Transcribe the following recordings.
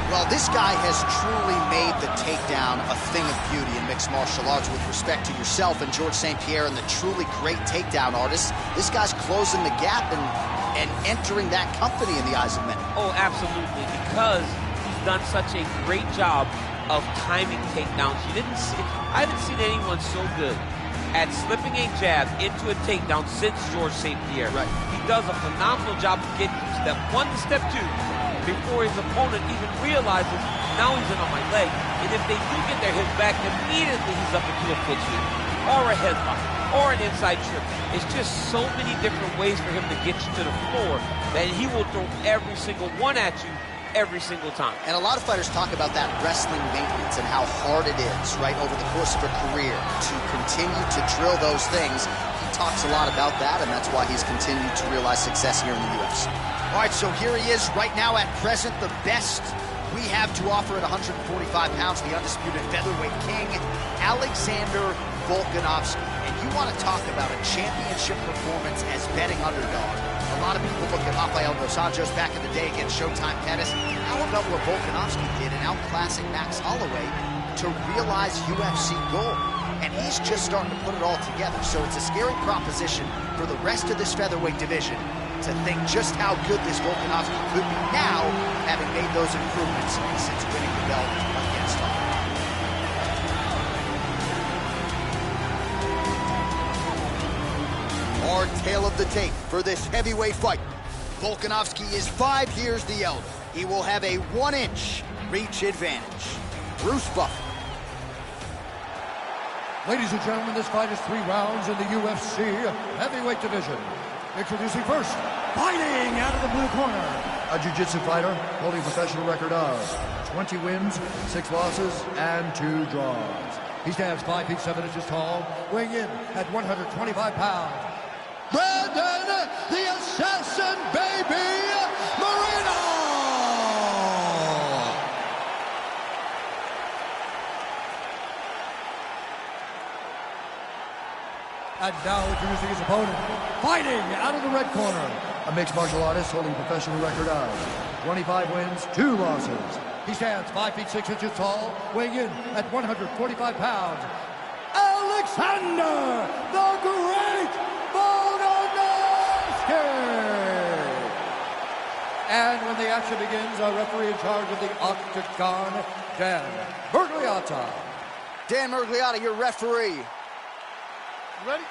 Well, this guy has truly made the takedown a thing of beauty in mixed martial arts. With respect to yourself and George St. Pierre and the truly great takedown artists, this guy's closing the gap and entering that company in the eyes of many. Oh, absolutely, because he's done such a great job of timing takedowns. I haven't seen anyone so good at slipping a jab into a takedown since George St. Pierre. Right. He does a phenomenal job of getting from step 1 to step 2 before his opponent even realizes now he's in on my leg. And if they do get their hips back, immediately he's up into a foot sweep or a headlock or an inside trip. It's just so many different ways for him to get you to the floor that he will throw every single one at you every single time. And a lot of fighters talk about that wrestling maintenance and how hard it is, right, over the course of a career to continue to drill those things. He talks a lot about that, and that's why he's continued to realize success here in the UFC. All right, so here he is right now at present, the best we have to offer at 145 pounds, the undisputed featherweight king, Alexander Volkanovski. And you want to talk about a championship performance as betting underdog. A lot of people look at Rafael dos Anjos back in the day against Showtime Pettis. How about what Volkanovski did in outclassing Max Holloway to realize UFC gold? And he's just starting to put it all together. So it's a scary proposition for the rest of this featherweight division to think just how good this Volkanovski could be now, having made those improvements since winning the belt against Holloway. Our tale of the tape for this heavyweight fight. Volkanovski is 5 years the elder. He will have a 1-inch reach advantage. Bruce Buffer. Ladies and gentlemen, this fight is 3 rounds in the UFC heavyweight division. Introducing first, fighting out of the blue corner, a jiu-jitsu fighter holding a professional record of 20 wins, 6 losses, and 2 draws. He stands 5 feet 7 inches tall, weighing in at 125 pounds. Brandon, the Assassin Baby, Moreno! And now introducing his opponent, fighting out of the red corner, a mixed martial artist holding a professional record of 25 wins, 2 losses. He stands 5 feet 6 inches tall, weighing in at 145 pounds. Alexander the Great Volkanovski! And when the action begins, our referee in charge of the Octagon, Dan Mergliotta. Dan Mergliotta, your referee. Ready?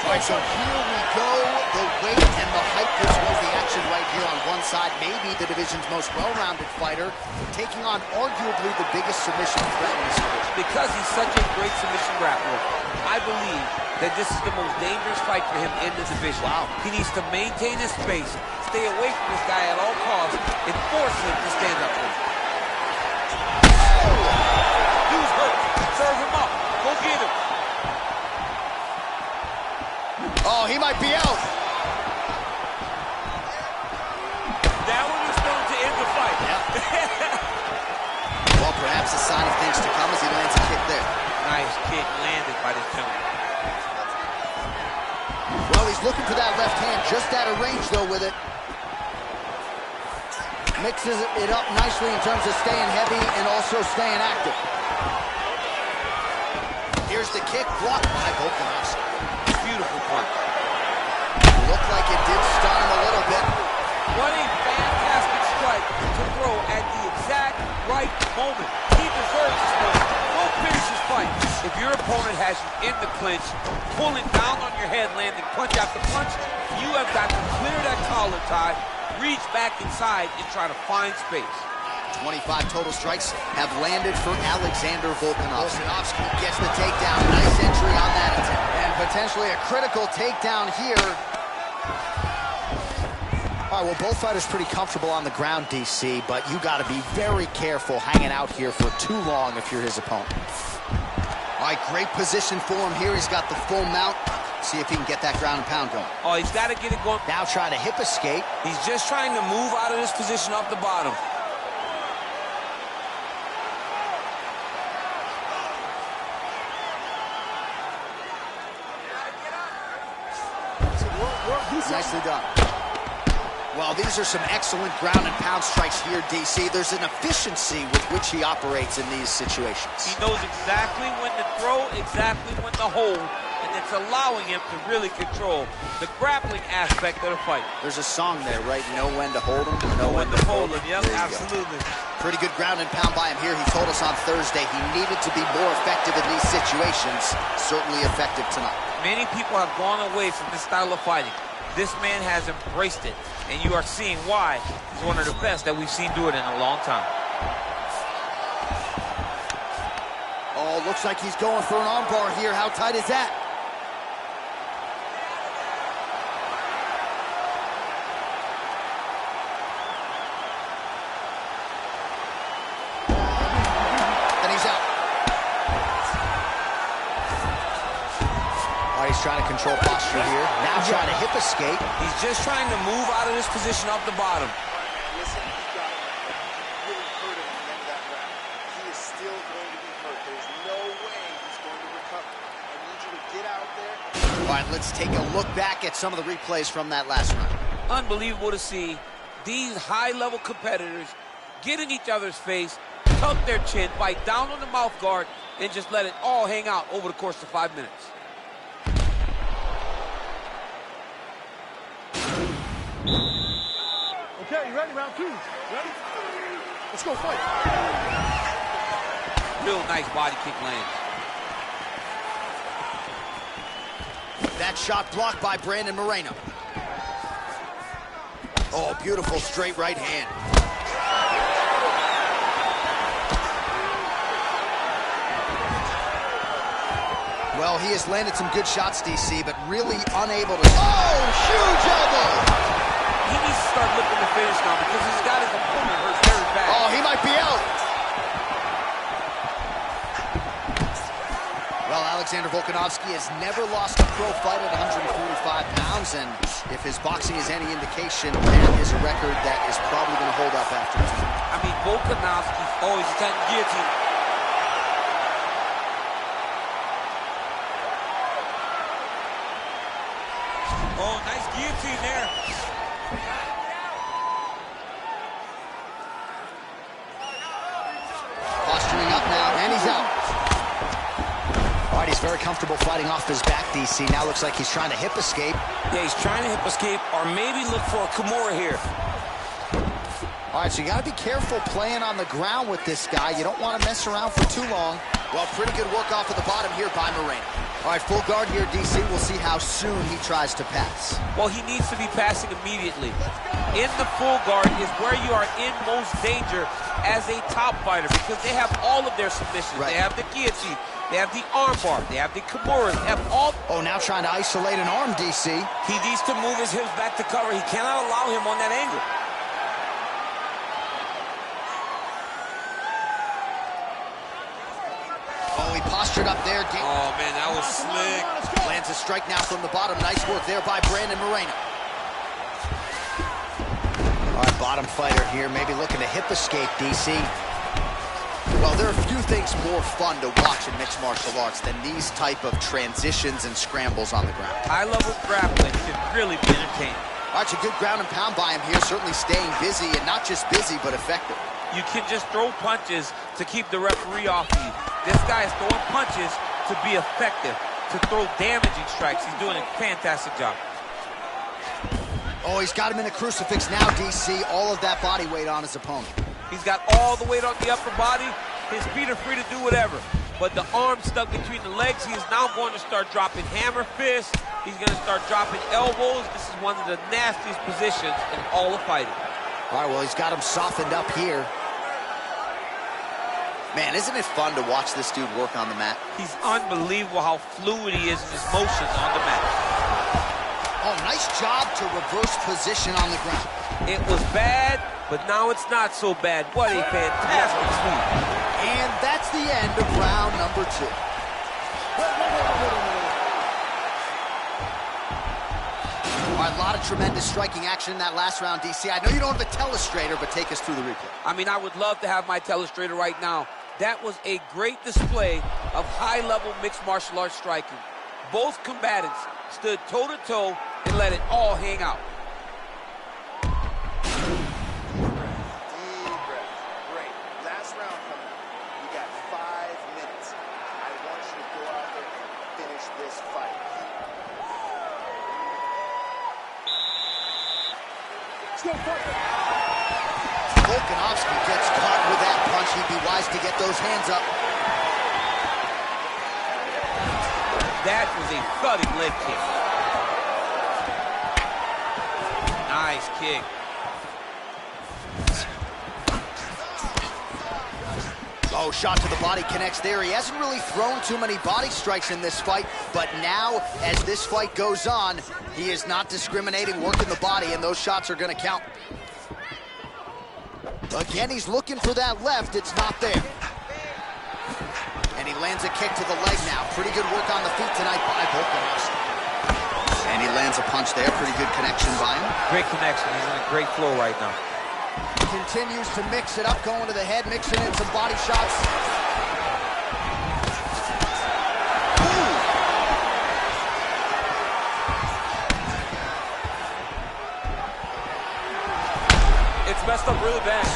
All right, so here we go. The weight and the height controls the action right here on one side. Maybe the division's most well-rounded fighter, taking on arguably the biggest submission threat in this division. Because he's such a great submission grappler, I believe that this is the most dangerous fight for him in the division. Wow. He needs to maintain his space, stay away from this guy at all costs, and force him to stand up for him. Dude's hurt. Serve him up. Go get him. Oh, he might be out. That one is going to end the fight. Yeah. Well, perhaps a sign of things to come as he lands a kick there. Nice kick landed by this gentleman. Well, he's looking for that left hand, just out of range, though, with it. Mixes it up nicely in terms of staying heavy and also staying active. Here's the kick, blocked by Volkanovski. Beautiful punch. Looked like it did stun him a little bit. What a fantastic strike to throw at the exact right moment. He deserves this moment. Go finish his fight. If your opponent has you in the clinch, pulling down on your head, landing punch after punch, you have got to clear that collar tie, reach back inside, and try to find space. 25 total strikes have landed for Alexander Volkanovski. Volkanovski gets the takedown. Nice entry on that attempt. And potentially a critical takedown here. All right, well, both fighters pretty comfortable on the ground, DC, but you got to be very careful hanging out here for too long if you're his opponent. All right, great position for him here. He's got the full mount. See if he can get that ground and pound going. Oh, he's got to get it going. Now trying to hip escape. He's just trying to move out of this position off the bottom. Nicely done. Well, these are some excellent ground and pound strikes here, DC. There's an efficiency with which he operates in these situations. He knows exactly when to throw, exactly when to hold, and it's allowing him to really control the grappling aspect of the fight. There's a song there, right? Know when to hold him, know when to hold him. Yep, absolutely. Pretty good ground and pound by him here. He told us on Thursday he needed to be more effective in these situations. Certainly effective tonight. Many people have gone away from this style of fighting. This man has embraced it, and you are seeing why he's one of the best that we've seen do it in a long time. Oh, looks like he's going for an armbar here. How tight is that? He's trying to control posture here. Now trying to hip escape. He's just trying to move out of this position off the bottom. Listen, he got really hurt at the end of that round. He is still going to be hurt. There's no way he's going to recover. I need you to get out there. All right, let's take a look back at some of the replays from that last round. Unbelievable to see these high-level competitors get in each other's face, tuck their chin, bite down on the mouth guard, and just let it all hang out over the course of 5 minutes. Okay, you ready? Round two. Ready? Let's go fight. Real nice body kick lands. That shot blocked by Brandon Moreno. Oh, beautiful straight right hand. Well, he has landed some good shots, DC, but really unable to... Oh, huge elbow! He needs to start looking to finish now because he's got his opponent hurt very bad. Oh, he might be out. Well, Alexander Volkanovski has never lost a pro fight at 145 pounds, and if his boxing is any indication, that is a record that is probably going to hold up after tonight. I mean, Volkanovski always attacking guillotine. Oh, nice guillotine there. Posturing up now, and he's out. All right, he's very comfortable fighting off his back, DC. Now looks like he's trying to hip escape. Yeah, he's trying to hip escape or maybe look for a Kimura here. All right, so you got to be careful playing on the ground with this guy. You don't want to mess around for too long. Well, pretty good work off of the bottom here by Moreno. All right, full guard here, DC. We'll see how soon he tries to pass. Well, he needs to be passing immediately. In the full guard is where you are in most danger as a top fighter because they have all of their submissions. Right. They have the guillotine, they have the arm bar, they have the Kimuras, they have all... Oh, now trying to isolate an arm, DC. He needs to move his hips back to cover. He cannot allow him on that angle. Oh, he postured up there. Oh, man, that was slick. Lands a strike now from the bottom. Nice work there by Brandon Moreno. All right, bottom fighter here, maybe looking to hip escape, DC. Well, there are few things more fun to watch in mixed martial arts than these type of transitions and scrambles on the ground. High-level grappling can really be entertaining. All right, it's a good ground and pound by him here, certainly staying busy, and not just busy, but effective. You can just throw punches to keep the referee off of you. This guy is throwing punches to be effective, to throw damaging strikes. He's doing a fantastic job. Oh, he's got him in a crucifix now, DC. All of that body weight on his opponent. He's got all the weight on the upper body. His feet are free to do whatever. But the arm stuck between the legs. He is now going to start dropping hammer fists. He's going to start dropping elbows. This is one of the nastiest positions in all of fighting. All right, well, he's got him softened up here. Man, isn't it fun to watch this dude work on the mat? He's unbelievable how fluid he is in his motions on the mat. Oh, nice job to reverse position on the ground. It was bad, but now it's not so bad. What a fantastic sweep. And that's the end of round number 2. All right, a lot of tremendous striking action in that last round, DC. I know you don't have a telestrator, but take us through the replay. I mean, I would love to have my telestrator right now. That was a great display of high-level mixed martial arts striking. Both combatants stood toe-to-toe and let it all hang out. Deep breath. Great. Last round coming up. You got 5 minutes. I want you to go out there and finish this fight. Volkanovski gets caught with that punch. He'd be wise to get those hands up. That was a thudding leg kick. Nice kick. Oh, shot to the body connects there. He hasn't really thrown too many body strikes in this fight, but now, as this fight goes on, he is not discriminating, working the body, and those shots are going to count. Again, he's looking for that left. It's not there. And he lands a kick to the leg now. Pretty good work on the feet tonight by Volkanovski. And he lands a punch there. Pretty good connection by him. Great connection. He's in a great flow right now. Continues to mix it up, going to the head, mixing in some body shots. Ooh. It's messed up really bad.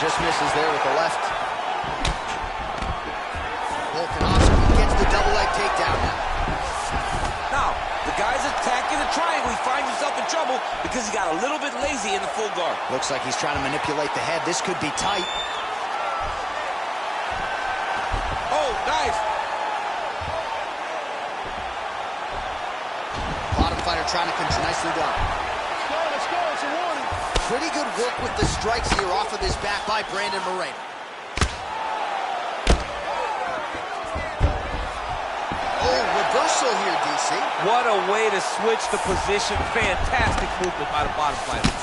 Just misses there with the left. Volkanovski gets the double leg takedown now. Now, the guy's attacking the triangle. He finds himself in trouble because he got a little bit lazy in the full guard. Looks like he's trying to manipulate the head. This could be tight. Oh, nice. Bottom fighter trying to control. Nicely done. Let's go. It's a warning. Pretty good work with the strikes here off of his back by Brandon Moreno. Oh, reversal here, DC. What a way to switch the position. Fantastic movement by the bottom fighter.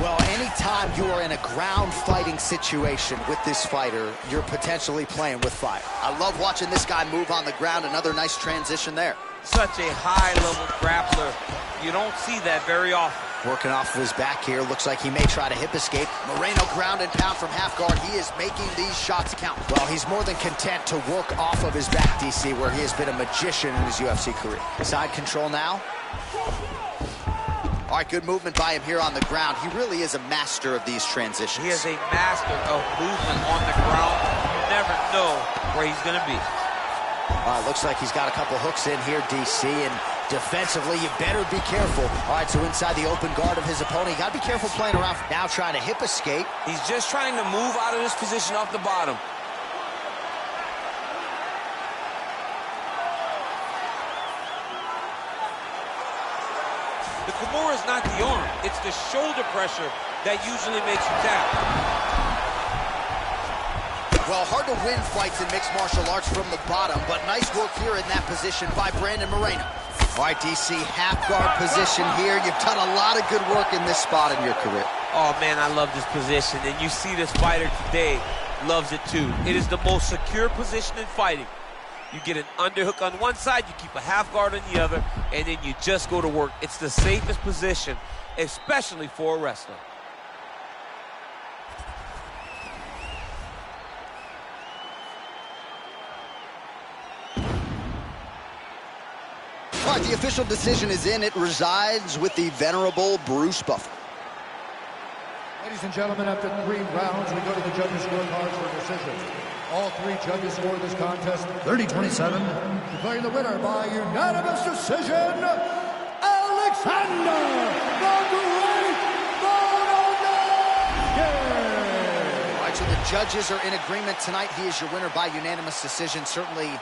Well, anytime you are in a ground fighting situation with this fighter, you're potentially playing with fire. I love watching this guy move on the ground. Another nice transition there. Such a high-level grappler. You don't see that very often. Working off of his back here. Looks like he may try to hip escape. Moreno ground and pound from half guard. He is making these shots count. Well, he's more than content to work off of his back, DC, where he has been a magician in his UFC career. Side control now. All right, good movement by him here on the ground. He really is a master of these transitions. He is a master of movement on the ground. You never know where he's going to be. Looks like he's got a couple hooks in here, DC, and defensively, you better be careful. All right, so inside the open guard of his opponent, you got to be careful playing around. Now trying to hip escape. He's just trying to move out of this position off the bottom. The Kimura is not the arm. It's the shoulder pressure that usually makes you tap. Well, hard to win fights in mixed martial arts from the bottom, but nice work here in that position by Brandon Moreno. All right, DC, half guard position here. You've done a lot of good work in this spot in your career. Oh, man, I love this position, and you see this fighter today loves it too. It is the most secure position in fighting. You get an underhook on one side, you keep a half guard on the other, and then you just go to work. It's the safest position, especially for a wrestler. All right, the official decision is in. It resides with the venerable Bruce Buffer. Ladies and gentlemen, after 3 rounds, we go to the judges' scorecards for decision. All 3 judges scored this contest 30-27, declaring the winner by unanimous decision, Alexander the Great Volkanovski! All right, so the judges are in agreement tonight. He is your winner by unanimous decision. Certainly